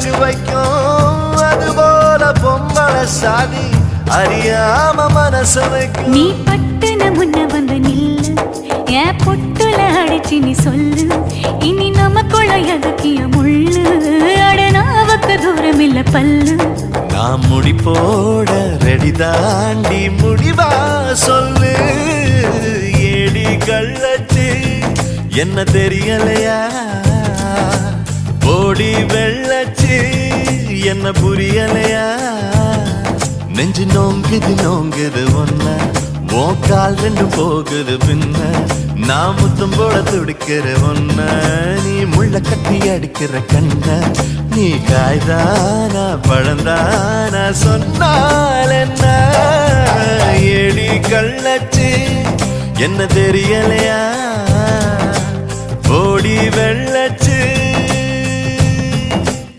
அடகு வைக்கும் அதுபோல பொம்பளை சாதி அறியாம மனச வைக்கும். நீ பட்டுன முன்ன வந்து நில்லு என் பொட்டுல அடிச்சு நீ சொல்லு இனி நமக்குள்ள எதுக்கிய முள்ளு அடனாவுக்கு தூரம் இல்ல பல்லு. நான் முடி போட ரெடி தாண்டி முடிவா சொல்லு ஏடி கள்ளச்சு என்ன தெரியலையா ஓடி வெள்ளச்சு என்ன புரியலையா நெஞ்சு நோங்குது நோங்குது ஒன்ன கால் ரெண்டு போகுது பின்ன நான் முத்தம் போட துடிக்கிற ஒன்ன நீ முள்ள கட்டி அடிக்கிற கண்ண நீ காய்தானா பழந்தானா சொன்னால் என்ன ஏடி கள்ளச்சு என்ன தெரியலையா ஓடி வெள்ள